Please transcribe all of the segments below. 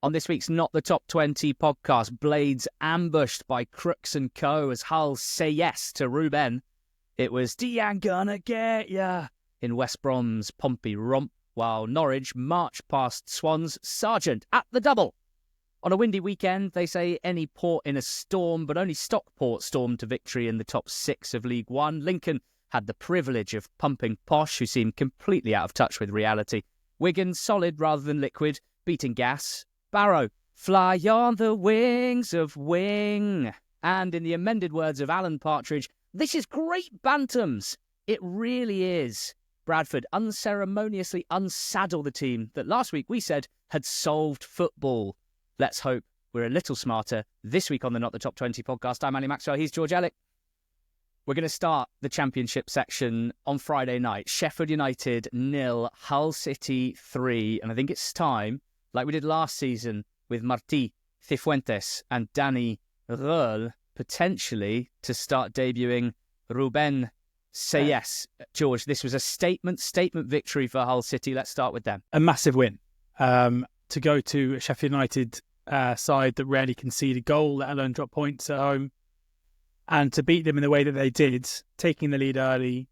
On this week's Not the Top 20 podcast, Blades ambushed by Crooks and Co. as Hull say yes to Ruben. It was Dean gonna get ya in West Brom's Pompey romp, while Norwich marched past Swans' Sargent at the double. On a windy weekend, they say any port in a storm, but only Stockport stormed to victory in the top 6 of League One. Lincoln had the privilege of pumping Posh, who seemed completely out of touch with reality. Wigan, solid rather than liquid, beating Gas. Barrow, fly on the wings of wing. And in the amended words of Alan Partridge, this is great bantams. It really is. Bradford unceremoniously unsaddle the team that last week we said had solved football. Let's hope we're a little smarter this week on the Not the Top 20 podcast. I'm Ali Maxwell, he's George Elek. We're going to start the Championship section on Friday night. Sheffield United 0, Hull City 3. And I think it's time, like we did last season with Martí Cifuentes and Danny Röhl, potentially to start debuting Ruben say yes. George, this was a statement victory for Hull City. Let's start with them. A massive win. To go to a Sheffield United side that rarely concede a goal, let alone drop points at home, and to beat them in the way that they did, taking the lead early,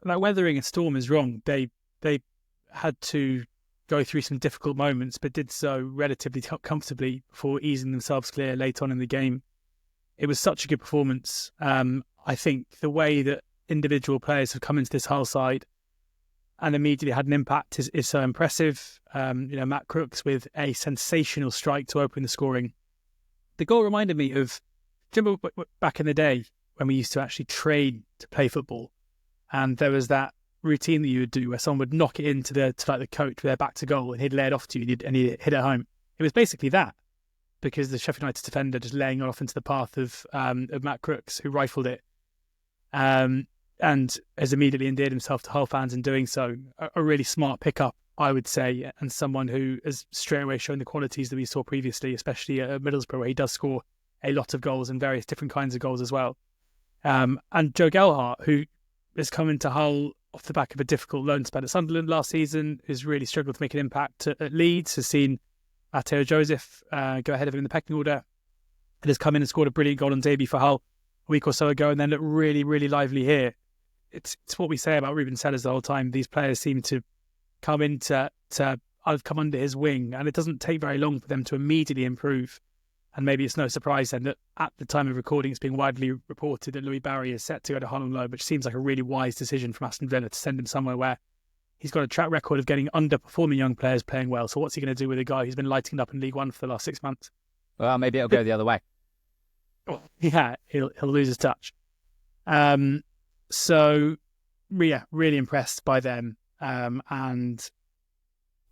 like weathering a storm is wrong. They had to go through some difficult moments, but did so relatively comfortably before easing themselves clear late on in the game. It was such a good performance. I think the way that individual players have come into this Hull side and immediately had an impact is so impressive. Matt Crooks with a sensational strike to open the scoring. The goal reminded me of, do you remember back in the day when we used to actually train to play football, and there was that routine that you would do where someone would knock it into the coach with their back to goal and he'd lay it off to you and he'd hit it home. It was basically that, because the Sheffield United defender just laying it off into the path of Matt Crooks, who rifled it, and has immediately endeared himself to Hull fans in doing so. A really smart pickup, I would say, and someone who has straight away shown the qualities that we saw previously, especially at Middlesbrough, where he does score a lot of goals and various different kinds of goals as well. And Joe Gelhardt, who has come into Hull off the back of a difficult loan spell at Sunderland last season, who's really struggled to make an impact at Leeds, has seen Matteo Joseph go ahead of him in the pecking order, and has come in and scored a brilliant goal on debut for Hull a week or so ago, and then looked really, really lively here. It's what we say about Ruben Sellers the whole time. These players seem to come into I've come under his wing, and it doesn't take very long for them to immediately improve. And maybe it's no surprise then that at the time of recording, it's being widely reported that Louis Barry is set to go to Hull on loan, which seems like a really wise decision from Aston Villa to send him somewhere where he's got a track record of getting underperforming young players playing well. So what's he going to do with a guy who's been lighting up in League One for the last 6 months? Well, maybe it'll go the other way. Yeah, he'll lose his touch. So, yeah, really impressed by them. And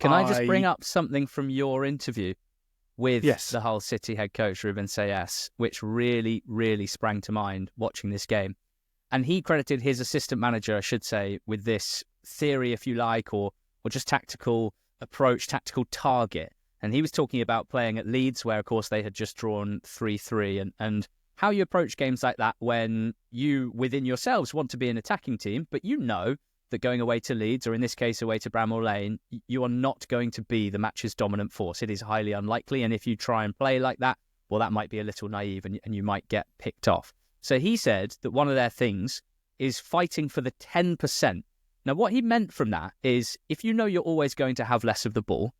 can I just bring up something from your interview with the Hull City head coach, Ruben Sayas, which really, really sprang to mind watching this game. And he credited his assistant manager, I should say, with this theory, if you like, or just tactical approach, tactical target. And he was talking about playing at Leeds, where, of course, they had just drawn 3-3, and how you approach games like that when you, within yourselves, want to be an attacking team, but you know that going away to Leeds, or in this case, away to Bramall Lane, you are not going to be the match's dominant force. It is highly unlikely, and if you try and play like that, well, that might be a little naive, and you might get picked off. So he said that one of their things is fighting for the 10%. Now, what he meant from that is, if you know you're always going to have less of the ball,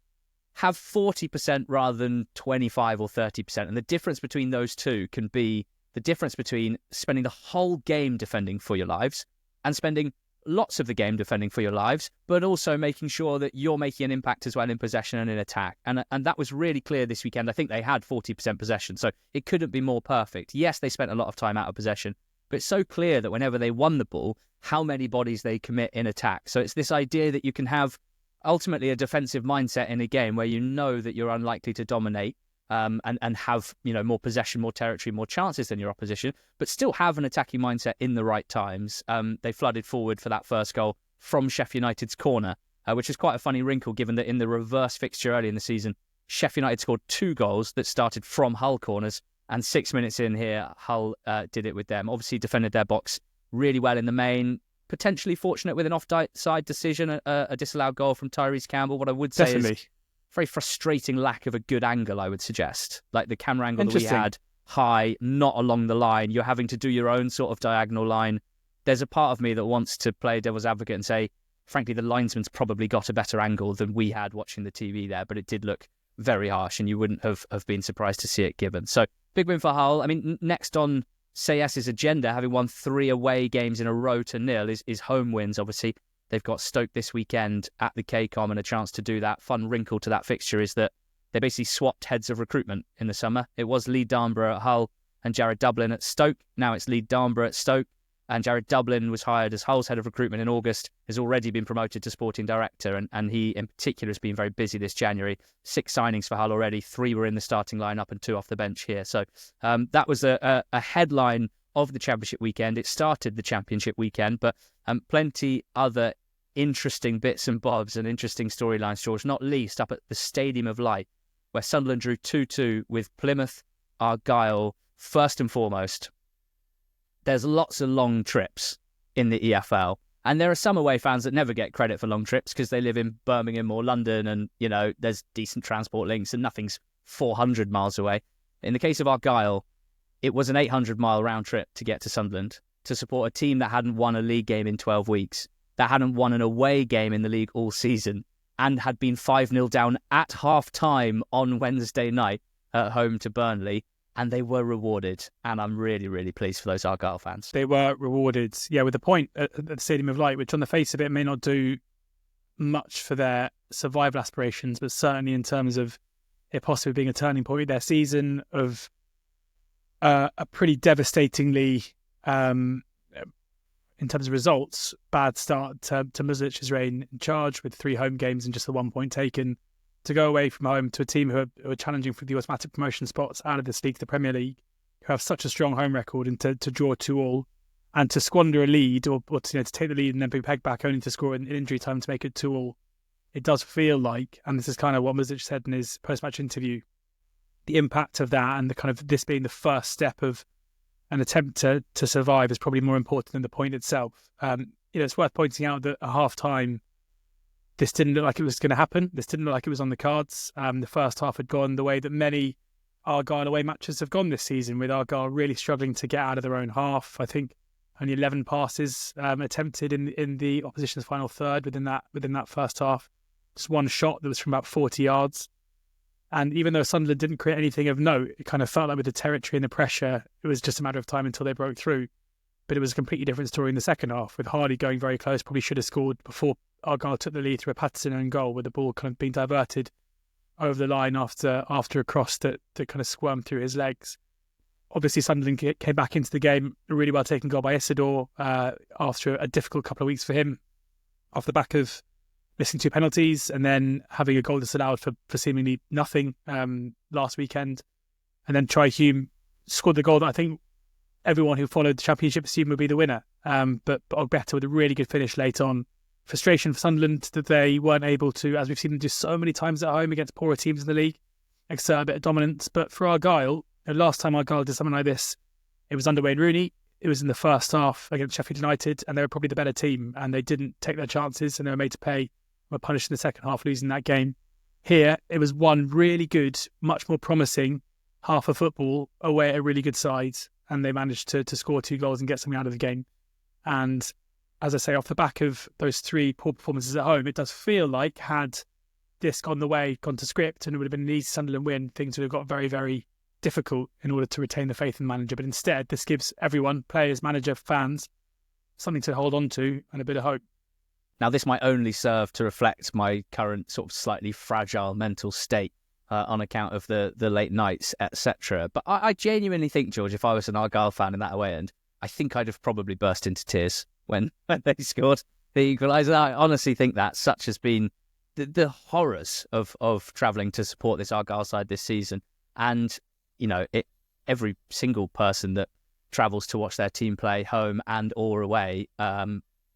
have 40% rather than 25 or 30%. And the difference between those two can be the difference between spending the whole game defending for your lives and spending lots of the game defending for your lives, but also making sure that you're making an impact as well in possession and in attack. And that was really clear this weekend. I think they had 40% possession, so it couldn't be more perfect. Yes, they spent a lot of time out of possession, but it's so clear that whenever they won the ball, how many bodies they commit in attack. So it's this idea that you can have ultimately a defensive mindset in a game where you know that you're unlikely to dominate and have more possession, more territory, more chances than your opposition, but still have an attacking mindset in the right times. They flooded forward for that first goal from Sheff United's corner, which is quite a funny wrinkle given that in the reverse fixture early in the season, Sheff United scored 2 goals that started from Hull corners, and 6 minutes in here, Hull did it with them. Obviously defended their box really well in the main, potentially fortunate with an offside decision, a disallowed goal from Tyrese Campbell. What I would say is very frustrating lack of a good angle, I would suggest. Like the camera angle that we had, high, not along the line. You're having to do your own sort of diagonal line. There's a part of me that wants to play devil's advocate and say, frankly, the linesman's probably got a better angle than we had watching the TV there, but it did look very harsh, and you wouldn't have been surprised to see it given. So, big win for Hull. I mean, next on CS's agenda, having won 3 away games in a row to nil, is home wins, obviously. They've got Stoke this weekend at the KCOM and a chance to do that. Fun wrinkle to that fixture is that they basically swapped heads of recruitment in the summer. It was Lee Darnborough at Hull and Jared Dublin at Stoke. Now it's Lee Darnborough at Stoke. And Jared Dublin was hired as Hull's head of recruitment in August, has already been promoted to sporting director. And he, in particular, has been very busy this January. 6 signings for Hull already. 3 were in the starting lineup and 2 off the bench here. So that was a headline of the Championship weekend. It started the Championship weekend, but plenty other interesting bits and bobs and interesting storylines, George, not least up at the Stadium of Light, where Sunderland drew 2-2 with Plymouth, Argyle. First and foremost, there's lots of long trips in the EFL, and there are some away fans that never get credit for long trips because they live in Birmingham or London, and there's decent transport links and nothing's 400 miles away. In the case of Argyle, it was an 800-mile round trip to get to Sunderland to support a team that hadn't won a league game in 12 weeks, that hadn't won an away game in the league all season, and had been 5-0 down at half-time on Wednesday night at home to Burnley, and they were rewarded. And I'm really, really pleased for those Argyle fans. They were rewarded, with a point at the Stadium of Light, which on the face of it may not do much for their survival aspirations, but certainly in terms of it possibly being a turning point in their season, of a pretty devastatingly, in terms of results, bad start to Muslic's reign in charge with 3 home games and just the 1 point taken, to go away from home to a team who are challenging for the automatic promotion spots out of this league, the Premier League, who have such a strong home record, and to draw 2-2, and to squander a lead or to take the lead and then be pegged back only to score in injury time to make it 2-2. It does feel like, and this is kind of what Muslic said in his post-match interview, the impact of that and the kind of this being the first step of an attempt to survive is probably more important than the point itself. It's worth pointing out that at half-time, this didn't look like it was going to happen. This didn't look like it was on the cards. The first half had gone the way that many Argyle away matches have gone this season, with Argyle really struggling to get out of their own half. I think only 11 passes attempted in the opposition's final third within that first half. Just one shot that was from about 40 yards. And even though Sunderland didn't create anything of note, it kind of felt like with the territory and the pressure, it was just a matter of time until they broke through. But it was a completely different story in the second half, with Hardy going very close, probably should have scored before Argyle took the lead through a Patterson own goal, with the ball kind of being diverted over the line after a cross that kind of squirmed through his legs. Obviously, Sunderland came back into the game, a really well taken goal by Isidore after a difficult couple of weeks for him, off the back of missing 2 penalties and then having a goal disallowed for seemingly nothing last weekend. And then Troy Hume scored the goal that I think everyone who followed the Championship assumed would be the winner. But Ogbeta with a really good finish late on. Frustration for Sunderland that they weren't able to, as we've seen them do so many times at home against poorer teams in the league, exert a bit of dominance. But for Argyle, last time Argyle did something like this, it was under Wayne Rooney. It was in the first half against Sheffield United, and they were probably the better team, and they didn't take their chances, and they were made to pay. Were punished in the second half, losing that game. Here, it was one really good, much more promising half of football away at a really good side, and they managed to score 2 goals and get something out of the game. And as I say, off the back of those 3 poor performances at home, it does feel like, had this gone to script and it would have been an easy Sunderland win, things would have got very, very difficult in order to retain the faith in the manager. But instead, this gives everyone, players, manager, fans, something to hold on to and a bit of hope. Now, this might only serve to reflect my current sort of slightly fragile mental state on account of the late nights, etc. But I genuinely think, George, if I was an Argyle fan in that away end, I think I'd have probably burst into tears when they scored the equaliser. I honestly think that such has been the horrors of travelling to support this Argyle side this season. And, every single person that travels to watch their team play home and or away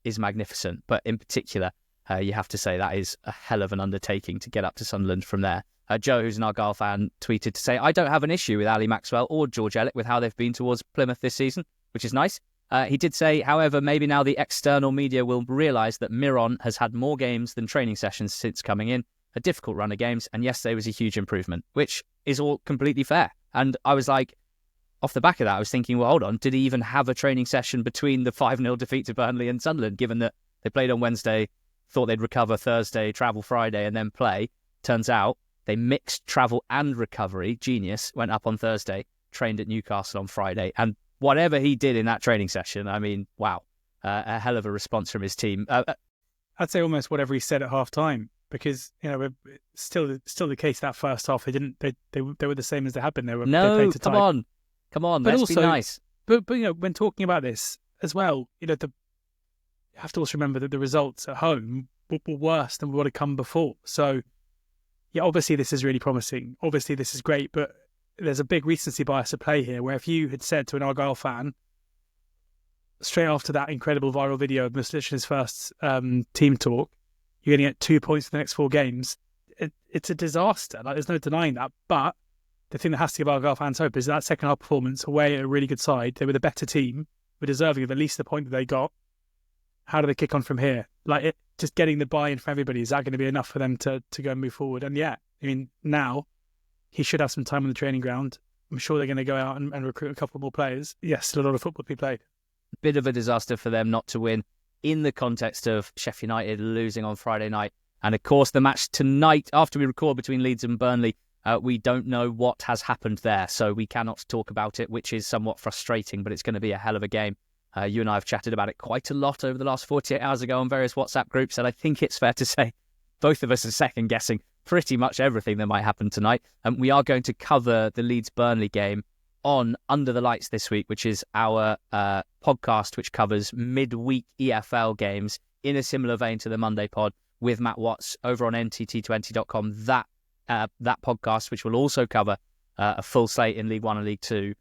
is magnificent. But in particular, you have to say that is a hell of an undertaking to get up to Sunderland from there. Joe, who's an Argyle fan, tweeted to say, I don't have an issue with Ali Maxwell or George Elek with how they've been towards Plymouth this season, which is nice. He did say, however, maybe now the external media will realise that Miron has had more games than training sessions since coming in, a difficult run of games, and yesterday was a huge improvement, which is all completely fair. And I was like, off the back of that, I was thinking, well, hold on, did he even have a training session between the 5-0 defeat to Burnley and Sunderland, given that they played on Wednesday, thought they'd recover Thursday, travel Friday, and then play? Turns out they mixed travel and recovery. Genius. Went up on Thursday, trained at Newcastle on Friday. And whatever he did in that training session, I mean, wow, a hell of a response from his team. I'd say almost whatever he said at half-time, because, you know, still the case that first half. They were the same as they had been. They played to come on, but let's also be nice. But you know, when talking about this as well, you know, you have to also remember that the results at home were worse than what had come before. So, yeah, obviously this is really promising. Obviously this is great, but there's a big recency bias at play here, where if you had said to an Argyle fan straight after that incredible viral video of Muslich's first team talk, you're going to get 2 points in the next 4 games, it's a disaster. Like, there's no denying that. But the thing that has to give Argyle fans hope is that second half performance away at a really good side. They were the better team, were deserving of at least the point that they got. How do they kick on from here? Like, just getting the buy-in from everybody, is that going to be enough for them to go and move forward? And yeah, I mean, now he should have some time on the training ground. I'm sure they're going to go out and recruit a couple more players. Yes, still a lot of football to be played. Bit of a disaster for them not to win in the context of Sheff United losing on Friday night. And of course, the match tonight, after we record, between Leeds and Burnley, we don't know what has happened there. So we cannot talk about it, which is somewhat frustrating, but it's going to be a hell of a game. You and I have chatted about it quite a lot over the last 48 hours ago on various WhatsApp groups. And I think it's fair to say both of us are second guessing pretty much everything that might happen tonight. And we are going to cover the Leeds-Burnley game on Under the Lights this week, which is our podcast which covers midweek EFL games in a similar vein to the Monday pod with Matt Watts over on NTT20.com. That podcast, which will also cover a full slate in League One and League Two,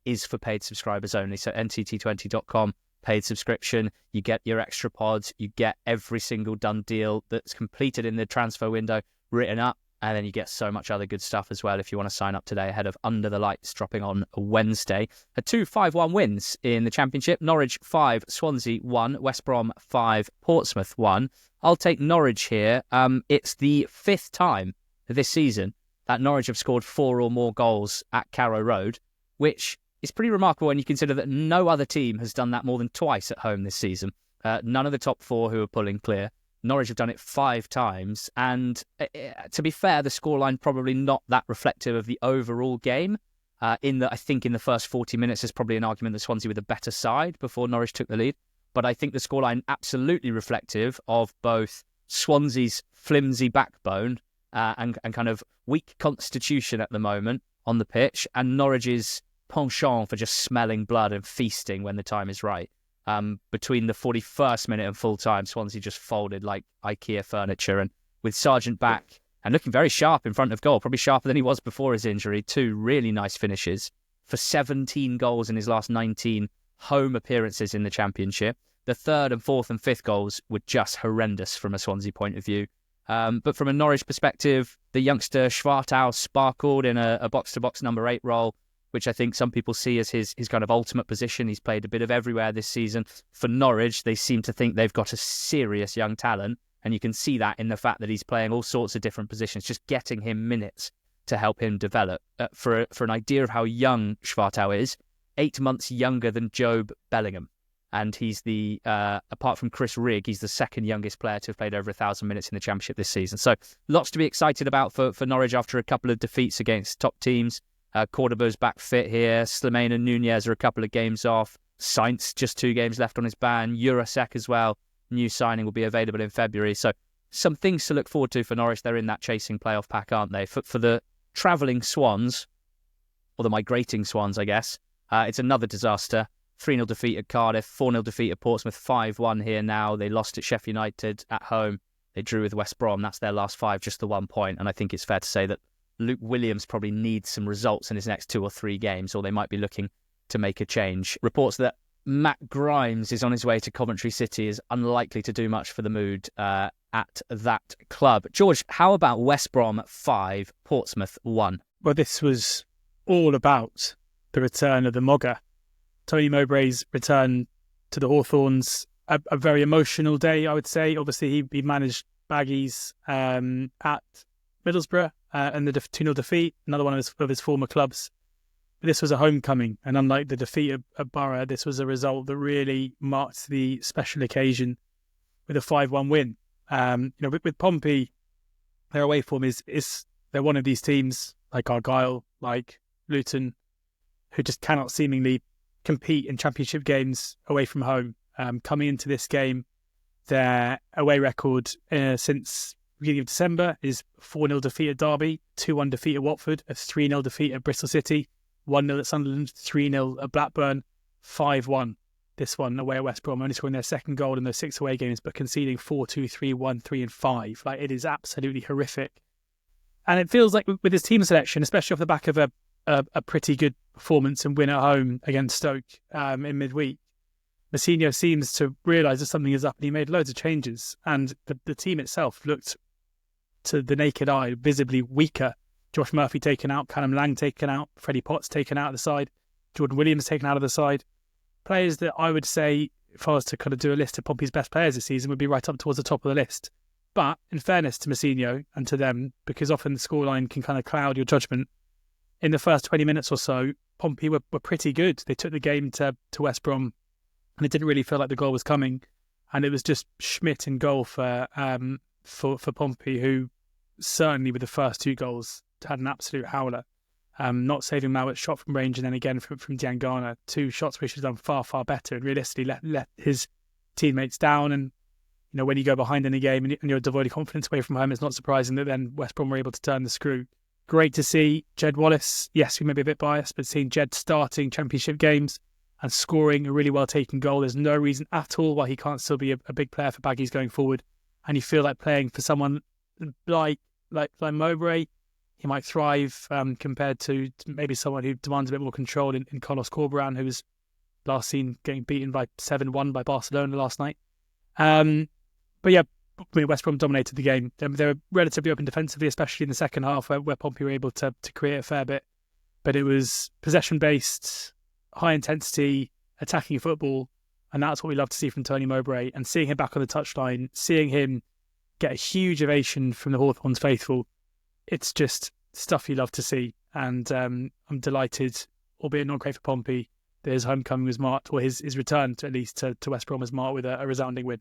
is for paid subscribers only. So NTT20.com, paid subscription, you get your extra pods, you get every single done deal that's completed in the transfer window written up, and then you get so much other good stuff as well if you want to sign up today ahead of Under the Lights dropping on Wednesday. 2 5-1 wins in the Championship. Norwich 5, Swansea 1, West Brom 5, Portsmouth 1. I'll take Norwich here. It's the 5th time this season that Norwich have scored 4 or more goals at Carrow Road, which is pretty remarkable when you consider that no other team has done that more than twice at home this season. None of the top 4 who are pulling clear. Norwich have done it 5 times, and to be fair, the scoreline probably not that reflective of the overall game. I think in the first 40 minutes, there's probably an argument that Swansea were the better side before Norwich took the lead. But I think the scoreline absolutely reflective of both Swansea's flimsy backbone and kind of weak constitution at the moment on the pitch, and Norwich's penchant for just smelling blood and feasting when the time is right. Between the 41st minute and full time, Swansea just folded like IKEA furniture, and with Sargent back and looking very sharp in front of goal, probably sharper than he was before his injury. 2 really nice finishes for 17 goals in his last 19 home appearances in the Championship. The 3rd and 4th and 5th goals were just horrendous from a Swansea point of view. But from a Norwich perspective, the youngster Schwartau sparkled in a box-to-box number 8 role, which I think some people see as his kind of ultimate position. He's played a bit of everywhere this season. For Norwich, they seem to think they've got a serious young talent, and you can see that in the fact that he's playing all sorts of different positions, just getting him minutes to help him develop. For an idea of how young Schwartau is, 8 months younger than Jobe Bellingham. And he's apart from Chris Rigg, he's the 2nd youngest player to have played over 1,000 minutes in the Championship this season. So lots to be excited about for Norwich after a couple of defeats against top teams. Cordoba's back fit here. Slimane and Nunez are a couple of games off. Sainz, just 2 games left on his ban. Jurasek as well. New signing will be available in February. So some things to look forward to for Norwich. They're in that chasing playoff pack, aren't they? For the travelling Swans, or the migrating Swans, I guess, it's another disaster. 3-0 defeat at Cardiff, 4-0 defeat at Portsmouth, 5-1 here now. They lost at Sheff United at home. They drew with West Brom. That's their last 5, just the 1 point. And I think it's fair to say that Luke Williams probably needs some results in his next 2 or 3 games, or they might be looking to make a change. Reports that Matt Grimes is on his way to Coventry City is unlikely to do much for the mood at that club. George, how about West Brom 5, Portsmouth 1? Well, this was all about the return of the Mogger. Tony Mowbray's return to the Hawthorns, a very emotional day, I would say. Obviously, he managed Baggies at Middlesbrough and the 2-0 defeat, another one of his former clubs. But this was a homecoming, and unlike the defeat at Borough, this was a result that really marked the special occasion with a 5-1 win. With Pompey, their away form is they're one of these teams like Argyle, like Luton, who just cannot seemingly compete in championship games away from home. Coming into this game, their away record since the beginning of December is 4-0 defeat at Derby, 2-1 defeat at Watford, a 3-0 defeat at Bristol City, 1-0 at Sunderland, 3-0 at Blackburn, 5-1 this one away at West Brom, only scoring their second goal in those 6 away games, but conceding 4-2, 3-1, 3 and 5. Like, it is absolutely horrific. And it feels like with his team selection, especially off the back of a pretty good performance and win at home against Stoke in midweek, Mourinho seems to realise that something is up, and he made loads of changes. And the team itself looked, to the naked eye, visibly weaker. Josh Murphy taken out, Callum Lang taken out, Freddie Potts taken out of the side, Jordan Williams taken out of the side. Players that I would say, if I was to kind of do a list of Pompey's best players this season, would be right up towards the top of the list. But in fairness to Mourinho and to them, because often the scoreline can kind of cloud your judgment, in the first 20 minutes or so, Pompey were pretty good. They took the game to West Brom, and it didn't really feel like the goal was coming. And it was just Schmidt in goal for Pompey, who certainly with the first 2 goals had an absolute howler. Not saving Mowatt's shot from range, and then again from Diangana, 2 shots which should have done far, far better, and realistically let his teammates down. And when you go behind in a game and you're devoid of confidence away from home, it's not surprising that then West Brom were able to turn the screw. Great to see Jed Wallace. Yes, we may be a bit biased, but seeing Jed starting championship games and scoring a really well-taken goal, there's no reason at all why he can't still be a big player for Baggies going forward. And you feel like playing for someone like Mowbray, he might thrive compared to maybe someone who demands a bit more control in Carlos Corberán, who was last seen getting beaten by 7-1 by Barcelona last night. But yeah, West Brom dominated the game. They were relatively open defensively, especially in the second half where Pompey were able to create a fair bit. But it was possession-based, high-intensity, attacking football, and that's what we love to see from Tony Mowbray. And seeing him back on the touchline, seeing him get a huge ovation from the Hawthorns faithful, it's just stuff you love to see. And I'm delighted, albeit not great for Pompey, that his homecoming was marked, or his return to at least to West Brom was marked with a resounding win.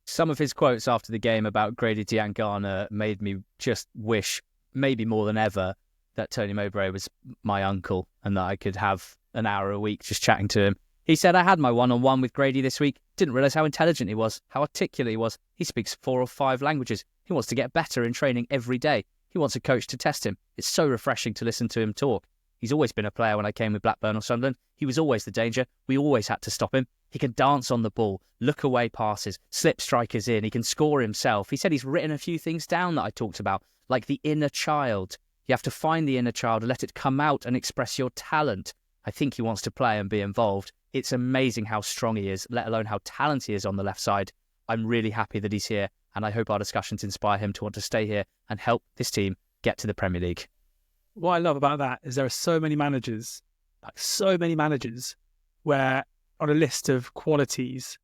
Some of his quotes after the game about Grady Diangana made me just wish, maybe more than ever, that Tony Mowbray was my uncle and that I could have an hour a week just chatting to him. He said, I had my one-on-one with Grady this week. Didn't realise how intelligent he was, how articulate he was. He speaks 4 or 5 languages. He wants to get better in training every day. He wants a coach to test him. It's so refreshing to listen to him talk. He's always been a player when I came with Blackburn or Sunderland. He was always the danger. We always had to stop him. He can dance on the ball, look away passes, slip strikers in. He can score himself. He said he's written a few things down that I talked about, like the inner child. You have to find the inner child and let it come out and express your talent. I think he wants to play and be involved. It's amazing how strong he is, let alone how talented he is on the left side. I'm really happy that he's here, and I hope our discussions inspire him to want to stay here and help this team get to the Premier League. What I love about that is there are so many managers, where on a list of qualities,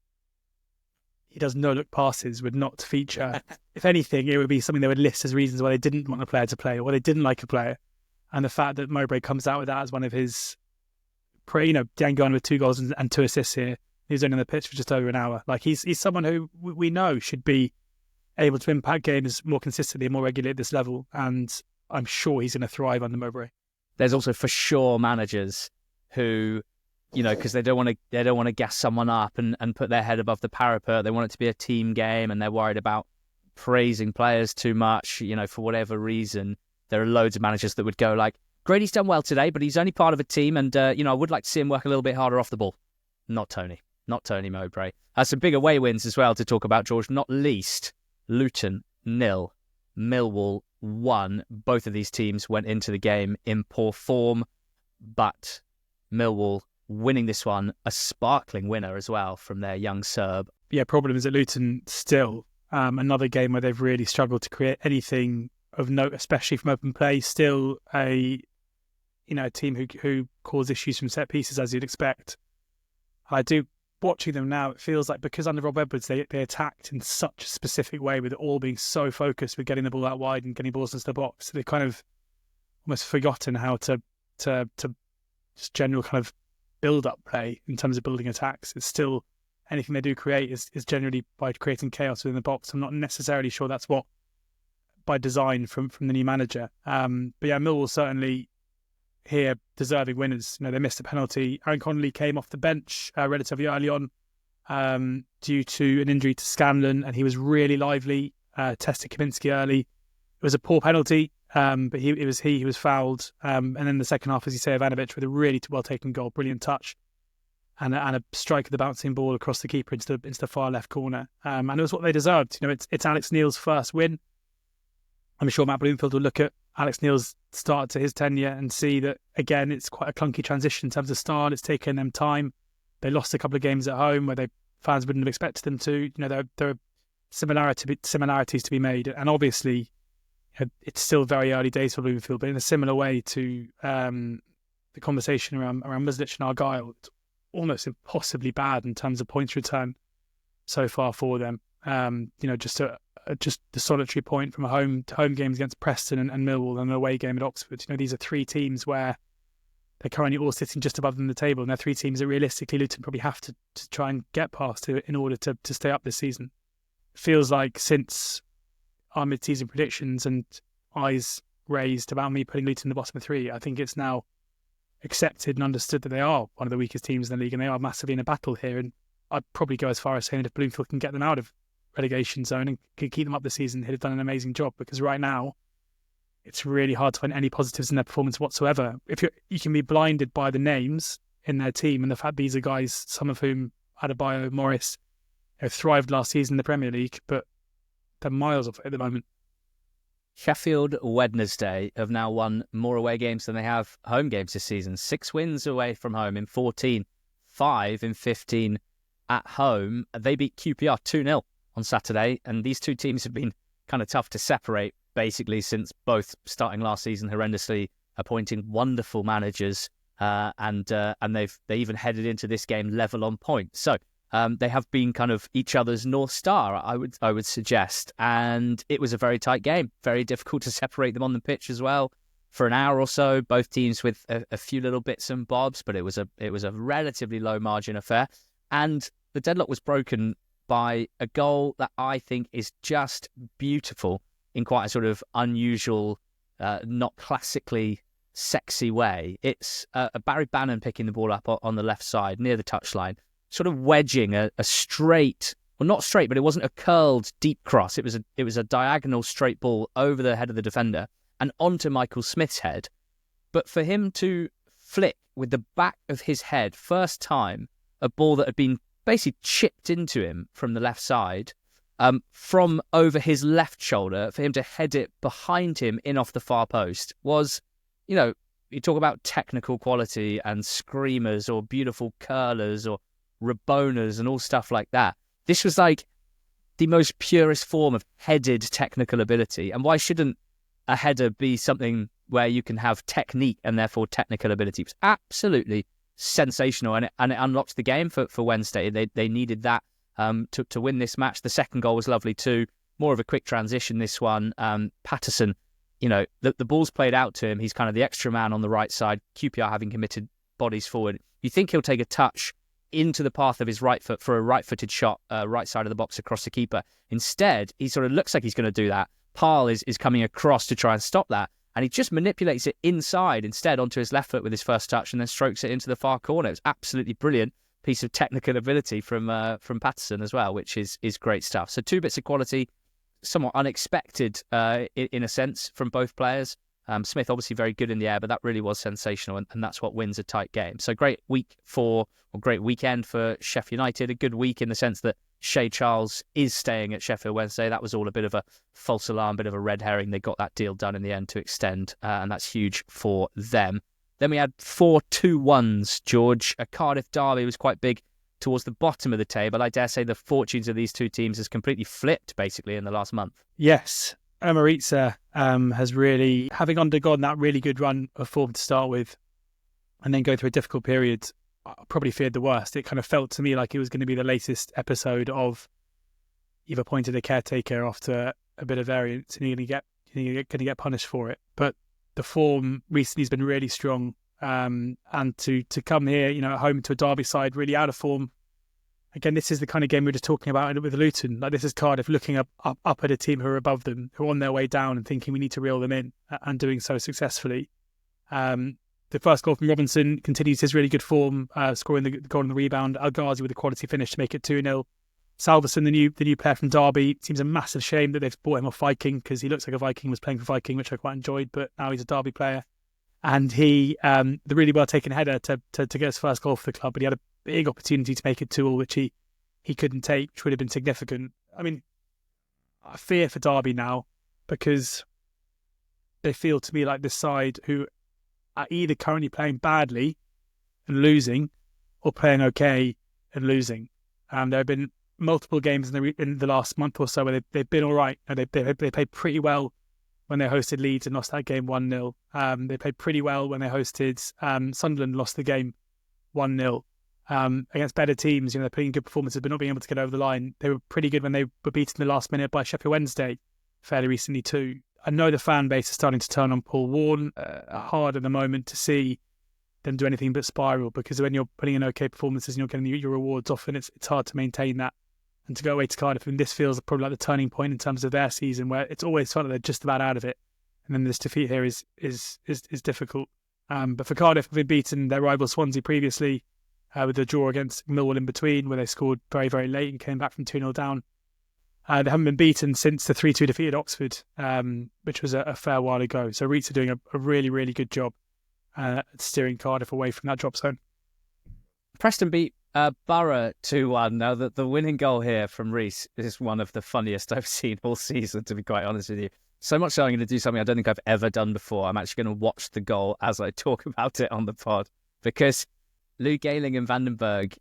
he does no-look passes would not feature. If anything, it would be something they would list as reasons why they didn't want a player to play or why they didn't like a player. And the fact that Mowbray comes out with that as one of his, Diangana with 2 goals and 2 assists here. He's only on the pitch for just over an hour. Like he's someone who we know should be able to impact games more consistently and more regularly at this level. And I'm sure he's going to thrive under Mowbray. There's also for sure managers who, because they don't want to gas someone up and put their head above the parapet. They want it to be a team game, and they're worried about praising players too much, for whatever reason. There are loads of managers that would go like, Grady's done well today, but he's only part of a team, and I would like to see him work a little bit harder off the ball. Not Tony Mowbray. Some big away wins as well to talk about, George, not least Luton 0, Millwall 1. Both of these teams went into the game in poor form, but Millwall winning this one, a sparkling winner as well from their young Serb. Yeah, problem is at Luton still. Another game where they've really struggled to create anything of note, especially from open play. Still a team who cause issues from set pieces, as you'd expect. I do watching them now, it feels like because under Rob Edwards, they attacked in such a specific way, with it all being so focused with getting the ball out wide and getting balls into the box. So they've kind of almost forgotten how to just general kind of build-up play in terms of building attacks. It's still, anything they do create is generally by creating chaos within the box. I'm not necessarily sure that's what by design from the new manager. But yeah, Millwall certainly here deserving winners. They missed a penalty. Aaron Connolly came off the bench relatively early on due to an injury to Scanlon, and he was really lively, tested Kaminsky early. It was a poor penalty, but he was fouled. And then the second half, as you say, Ivanovic with a really well-taken goal, brilliant touch, and a strike of the bouncing ball across the keeper into the far left corner. And it was what they deserved. It's Alex Neil's first win. I'm sure Matt Bloomfield will look at Alex Neil's start to his tenure and see that, again, it's quite a clunky transition in terms of style. It's taken them time. They lost a couple of games at home where fans wouldn't have expected them to. There are similarities to be made. And obviously, it's still very early days for Bloomfield, but in a similar way to the conversation around Muslic and Argyle, it's almost impossibly bad in terms of points return so far for them. Just the solitary point from home games against Preston and Millwall and an away game at Oxford. These are three teams where they're currently all sitting just above them in the table, and they're three teams that realistically Luton probably have to try and get past in order to stay up this season. It feels like since our mid-season predictions and eyes raised about me putting Luton in the bottom of three, I think it's now accepted and understood that they are one of the weakest teams in the league, and they are massively in a battle here. And I'd probably go as far as saying that if Bloomfield can get them out of relegation zone and can keep them up this season, he'd have done an amazing job, because right now it's really hard to find any positives in their performance whatsoever. If you can be blinded by the names in their team and the fact these are guys, some of whom, Adebayo, Morris, thrived last season in the Premier League, but they're miles off it at the moment. Sheffield Wednesday have now won more away games than they have home games this season. 6 wins away from home in 14, 5 in 15 at home. They beat QPR 2-0 on Saturday, and these two teams have been kind of tough to separate basically since both starting last season horrendously, appointing wonderful managers, and they even headed into this game level on points. So they have been kind of each other's North Star, I would suggest, and it was a very tight game, very difficult to separate them on the pitch as well for an hour or so. Both teams with a few little bits and bobs, but it was a relatively low margin affair, and the deadlock was broken by a goal that I think is just beautiful in quite a sort of unusual, not classically sexy way. It's Barry Bannon picking the ball up on the left side near the touchline, sort of wedging a straight, well, not straight, but it wasn't a curled deep cross. It was a diagonal straight ball over the head of the defender and onto Michael Smith's head. But for him to flick with the back of his head, first time, a ball that had been basically chipped into him from the left side, from over his left shoulder, for him to head it behind him in off the far post was, you talk about technical quality and screamers or beautiful curlers or Raboners and all stuff like that. This was like the most purest form of headed technical ability. And why shouldn't a header be something where you can have technique and therefore technical ability? It was absolutely sensational, and it unlocked the game for Wednesday. They needed that to win this match. The second goal was lovely too. More of a quick transition, this one. Patterson, the ball's played out to him. He's kind of the extra man on the right side, QPR having committed bodies forward. You think he'll take a touch into the path of his right foot for a right-footed shot, right side of the box across the keeper. Instead, he sort of looks like he's going to do that. Parle is coming across to try and stop that, and he just manipulates it inside instead onto his left foot with his first touch, and then strokes it into the far corner. It was absolutely brilliant piece of technical ability from Patterson as well, which is great stuff. So 2 bits of quality, somewhat unexpected in a sense from both players. Smith obviously very good in the air, but that really was sensational, and that's what wins a tight game. So great weekend for Sheff United. A good week in the sense that Shea Charles is staying at Sheffield Wednesday. That was all a bit of a false alarm, bit of a red herring. They got that deal done in the end to extend, and that's huge for them. Then we had 4 2-1s, George. A Cardiff derby was quite big towards the bottom of the table. I dare say the fortunes of these two teams has completely flipped, basically, in the last month. Yes. Omaritsa has really, having undergone that really good run of form to start with, and then go through a difficult period probably feared the worst. It kind of felt to me like it was going to be the latest episode of you've appointed a caretaker after a bit of variance and you're going to get punished for it. But the form recently has been really strong. And to come here, at home to a Derby side really out of form. Again, this is the kind of game we were just talking about with Luton. Like, this is Cardiff looking up at a team who are above them, who are on their way down and thinking we need to reel them in, and doing so successfully. The first goal from Robinson continues his really good form, scoring the goal on the rebound. Al-Ghazi with a quality finish to make it 2-0. Salverson, the new player from Derby, seems a massive shame that they've bought him off Viking, because he looks like a Viking, was playing for Viking, which I quite enjoyed, but now he's a Derby player. And he, the really well taken header to get his first goal for the club, but he had a big opportunity to make it 2-2, which he couldn't take, which would have been significant. I mean, I fear for Derby now, because they feel to me like this side who are either currently playing badly and losing, or playing okay and losing. There have been multiple games in the last month or so where they've been all right. They played pretty well when they hosted Leeds and lost that game 1-0. They played pretty well when they hosted Sunderland, lost the game 1-0. Against better teams, they're putting good performances but not being able to get over the line. They were pretty good when they were beaten in the last minute by Sheffield Wednesday fairly recently too. I know the fan base is starting to turn on Paul Warne hard at the moment to see them do anything but spiral, because when you're putting in okay performances and you're getting your rewards, often it's hard to maintain that. And to go away to Cardiff, and this feels probably like the turning point in terms of their season, where it's always felt like they're just about out of it, and then this defeat here is difficult. But for Cardiff, they've beaten their rival Swansea previously, with a draw against Millwall in between, where they scored very, very late and came back from 2-0 down. They haven't been beaten since the 3-2 defeat at Oxford, which was a fair while ago. So Reeds are doing a really, really good job at steering Cardiff away from that drop zone. Preston beat Borough 2-1. Now, the winning goal here from Reece is one of the funniest I've seen all season, to be quite honest with you. So much so I'm going to do something I don't think I've ever done before. I'm actually going to watch the goal as I talk about it on the pod, because Lou Gayling and Vandenberg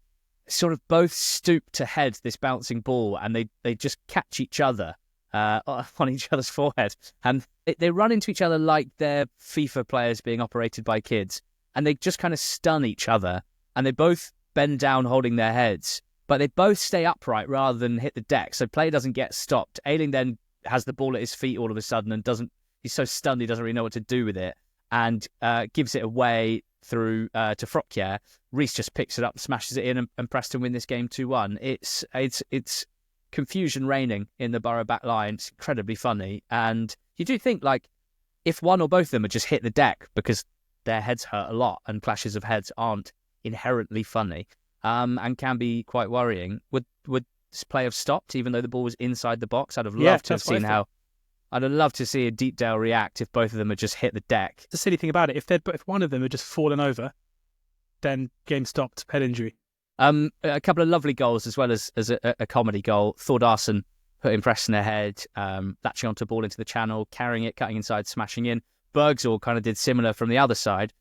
sort of both stoop to head this bouncing ball, and they just catch each other on each other's forehead, and they run into each other like they're FIFA players being operated by kids, and they just kind of stun each other, and they both bend down holding their heads, but they both stay upright rather than hit the deck, so play doesn't get stopped. Ayling then has the ball at his feet all of a sudden and he's so stunned he doesn't really know what to do with it, and gives it away through to Frockier. Reece just picks it up, smashes it in, and Preston win this game 2-1. It's confusion reigning in the Borough back line. It's incredibly funny, and you do think, like, if one or both of them had just hit the deck, because their heads hurt a lot and clashes of heads aren't inherently funny, and can be quite worrying, would this play have stopped even though the ball was inside the box? I'd have loved to have seen how. I'd have loved to see a Deepdale react if both of them had just hit the deck. The silly thing about it, if one of them had just fallen over, then game stopped, head injury. A couple of lovely goals as well as a comedy goal. Thordarson putting Preston ahead, latching onto a ball into the channel, carrying it, cutting inside, smashing in. Bergsall kind of did similar from the other side.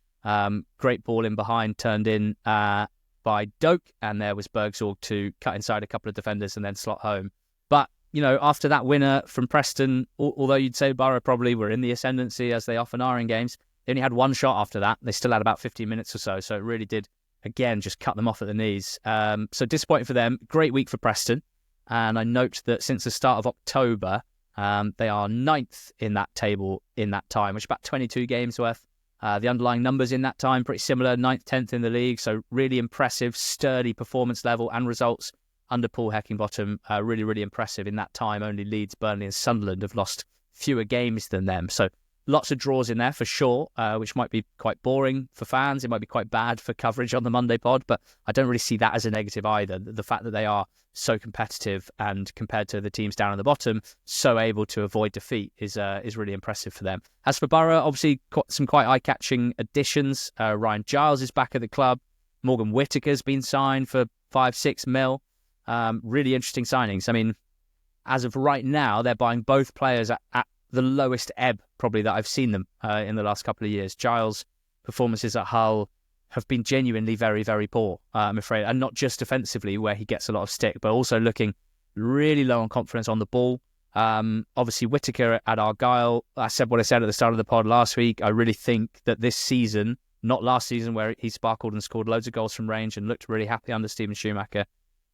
Great ball in behind, turned in by Doak, and there was Bergsall to cut inside a couple of defenders and then slot home. But after that winner from Preston, although you'd say Borough probably were in the ascendancy, as they often are in games, they only had one shot after that. They still had about 15 minutes or so, so it really did, again, just cut them off at the knees. So disappointing for them. Great week for Preston. And I note that since the start of October, they are 9th in that table in that time, which is about 22 games worth. The underlying numbers in that time, pretty similar, 9th, 10th in the league. So really impressive, sturdy performance level and results under Paul Heckingbottom. Really, really impressive in that time. Only Leeds, Burnley and Sunderland have lost fewer games than them. So lots of draws in there for sure, which might be quite boring for fans. It might be quite bad for coverage on the Monday pod, but I don't really see that as a negative either. The fact that they are so competitive and, compared to the teams down at the bottom, so able to avoid defeat is really impressive for them. As for Borough, obviously some quite eye-catching additions. Ryan Giles is back at the club. Morgan Whittaker's been signed for 5-6 mil. Really interesting signings. I mean, as of right now, they're buying both players at the lowest ebb probably that I've seen them in the last couple of years. Giles' performances at Hull have been genuinely very, very poor, I'm afraid. And not just defensively, where he gets a lot of stick, but also looking really low on confidence on the ball. Obviously, Whittaker at Argyle, I said what I said at the start of the pod last week. I really think that this season, Not last season where he sparkled and scored loads of goals from range and looked really happy under Steven Schumacher.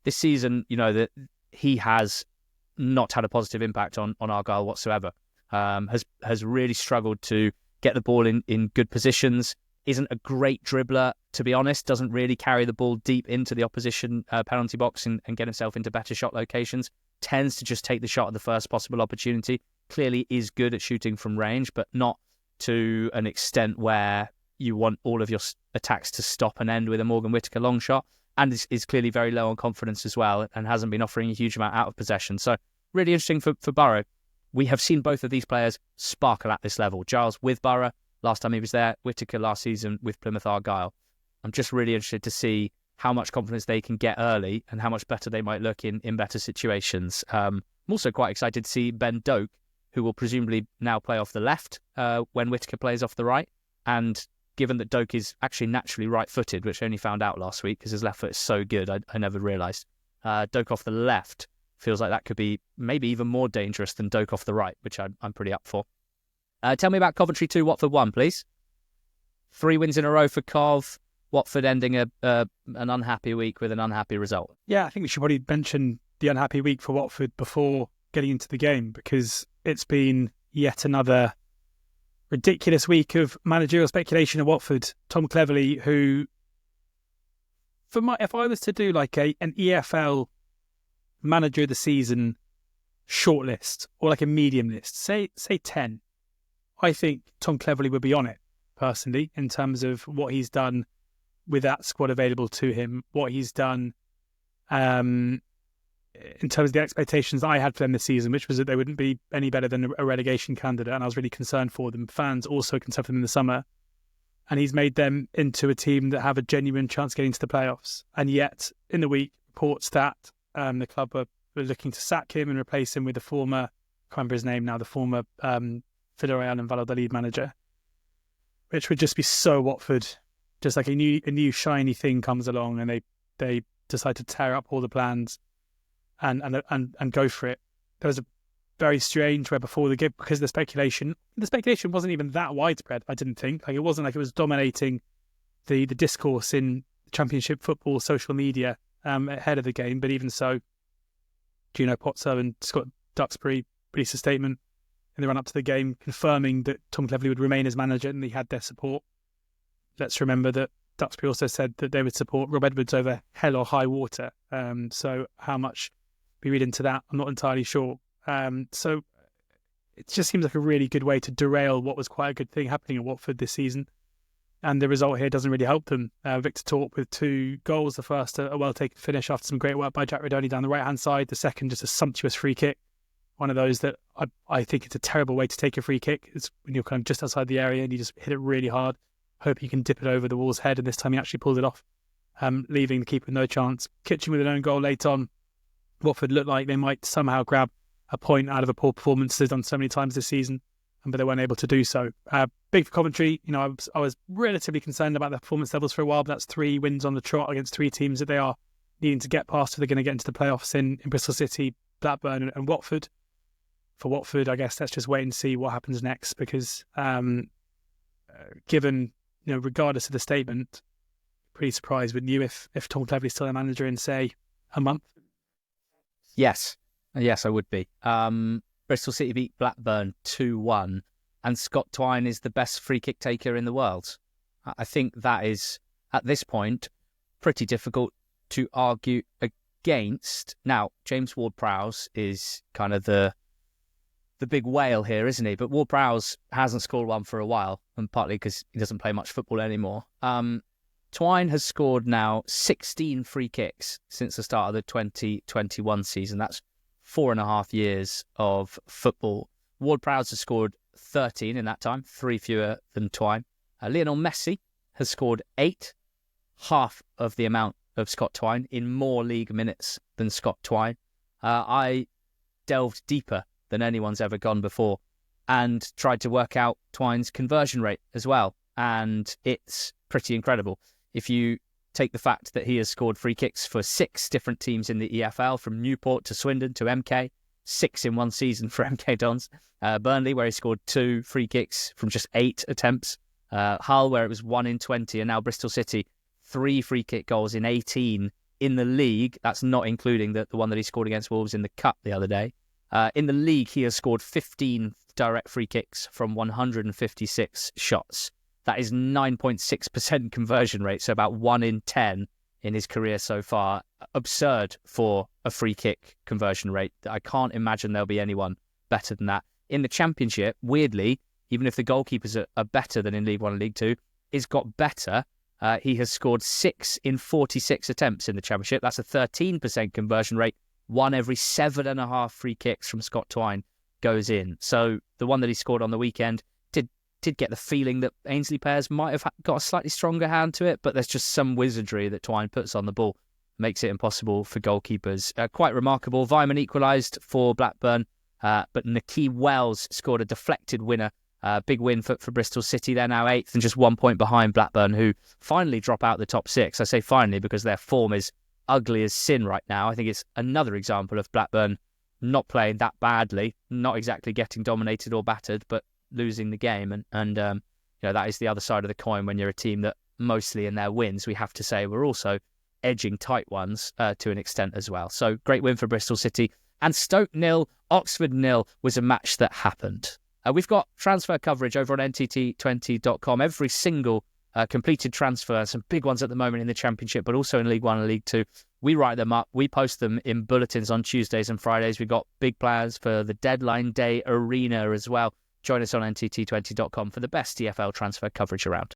This season, that he has not had a positive impact on Argyle whatsoever. Has really struggled to get the ball in good positions. Isn't a great dribbler, to be honest. Doesn't really carry the ball deep into the opposition penalty box and get himself into better shot locations. Tends to just take the shot at the first possible opportunity. Clearly is good at shooting from range, but not to an extent where you want all of your attacks to stop and end with a Morgan Whittaker long shot. And is clearly very low on confidence as well and hasn't been offering a huge amount out of possession. So really interesting for Borough. We have seen both of these players sparkle at this level. Giles with Borough last time he was there, Whittaker last season with Plymouth Argyle. I'm just really interested to see how much confidence they can get early and how much better they might look in better situations. I'm also quite excited to see Ben Doak, who will presumably now play off the left when Whittaker plays off the right. And given that Doak is actually naturally right-footed, which I only found out last week because his left foot is so good, I never realised. Doak off the left feels like that could be maybe even more dangerous than Doak off the right, which I'm pretty up for. Tell me about Coventry 2, Watford 1, please. 3 wins in a row for Cov. Watford ending an unhappy week with an unhappy result. Yeah, I think we should probably mention the unhappy week for Watford before getting into the game, because it's been yet another ridiculous week of managerial speculation at Watford. Tom Cleverley, who, if I was to do like an EFL manager of the season shortlist or like a medium list, say 10, I think Tom Cleverley would be on it personally in terms of what he's done with that squad available to him, what he's done in terms of the expectations I had for them this season, which was that they wouldn't be any better than a relegation candidate, and I was really concerned for them. Fans also concerned for them in the summer, and he's made them into a team that have a genuine chance of getting to the playoffs. And yet, in the week, reports that the club were looking to sack him and replace him with the former, I can't remember his name now, the former Villarreal and Valladolid manager, which would just be so Watford. Just like a new shiny thing comes along and they decide to tear up all the plans and go for it. There was a very strange where before the game, because the speculation wasn't even that widespread, I didn't think. Like, it wasn't like it was dominating the discourse in Championship football social media ahead of the game. But even so, Gino Pozzo and Scott Duxbury released a statement in the run-up to the game confirming that Tom Cleverley would remain as manager and he had their support. Let's remember that Duxbury also said that they would support Rob Edwards over hell or high water. So how much we read into that, I'm not entirely sure. So it just seems like a really good way to derail what was quite a good thing happening at Watford this season. And the result here doesn't really help them. Victor Torp with 2 goals. The first, a well-taken finish after some great work by Jack Redoni down the right-hand side. The second, just a sumptuous free kick. One of those that I think it's a terrible way to take a free kick. It's when you're kind of just outside the area and you just hit it really hard. Hope you can dip it over the wall's head, and this time he actually pulled it off, leaving the keeper with no chance. Kitchen with an own goal late on. Watford looked like they might somehow grab a point out of a poor performance they've done so many times this season, but they weren't able to do so. Big for Coventry. I was relatively concerned about their performance levels for a while, but that's 3 wins on the trot against 3 teams that they are needing to get past if they're going to get into the playoffs in Bristol City, Blackburn and Watford. For Watford, I guess let's just wait and see what happens next, because given, regardless of the statement, pretty surprised, wouldn't you, if Tom Cleverley's still a manager in, say, a month? Yes, I would be. Bristol City beat Blackburn 2-1, and Scott Twine is the best free kick taker in the world. I think that is, at this point, pretty difficult to argue against. Now, James Ward-Prowse is kind of the big whale here, isn't he? But Ward-Prowse hasn't scored one for a while, and partly because he doesn't play much football anymore. Twine has scored now 16 free kicks since the start of the 2021 season. That's 4.5 years of football. Ward-Prowse has scored 13 in that time, 3 fewer than Twine. Lionel Messi has scored 8, half of the amount of Scott Twine, in more league minutes than Scott Twine. I delved deeper than anyone's ever gone before and tried to work out Twine's conversion rate as well. And it's pretty incredible. If you take the fact that he has scored free kicks for 6 different teams in the EFL, from Newport to Swindon to MK, 6 in one season for MK Dons. Burnley, where he scored 2 free kicks from just 8 attempts. Hull, where it was 1 in 20, and now Bristol City, 3 free kick goals in 18 in the league. That's not including the one that he scored against Wolves in the Cup the other day. In the league, he has scored 15 direct free kicks from 156 shots. That is 9.6% conversion rate, so about 1 in 10 in his career so far. Absurd for a free kick conversion rate. I can't imagine there'll be anyone better than that. In the Championship, weirdly, even if the goalkeepers are better than in League One and League Two, it's got better. He has scored 6 in 46 attempts in the Championship. That's a 13% conversion rate. 1 every 7.5 free kicks from Scott Twine goes in. So the one that he scored on the weekend did get the feeling that Ainsley Pears might have got a slightly stronger hand to it, but there's just some wizardry that Twine puts on the ball. Makes it impossible for goalkeepers. Quite remarkable. Vyman equalised for Blackburn, but Nakeem Wells scored a deflected winner. Big win for Bristol City. They're now 8th and just 1 point behind Blackburn, who finally drop out the top 6. I say finally because their form is ugly as sin right now. I think it's another example of Blackburn not playing that badly, not exactly getting dominated or battered, but losing the game. And that is the other side of the coin when you're a team that mostly in their wins, we have to say, we're also edging tight ones to an extent as well. So great win for Bristol City. And Stoke 0, Oxford 0 was a match that happened. We've got transfer coverage over on NTT20.com. Every single completed transfer, some big ones at the moment in the Championship, but also in League One and League Two. We write them up. We post them in bulletins on Tuesdays and Fridays. We've got big plans for the deadline day arena as well. Join us on NTT20.com for the best EFL transfer coverage around.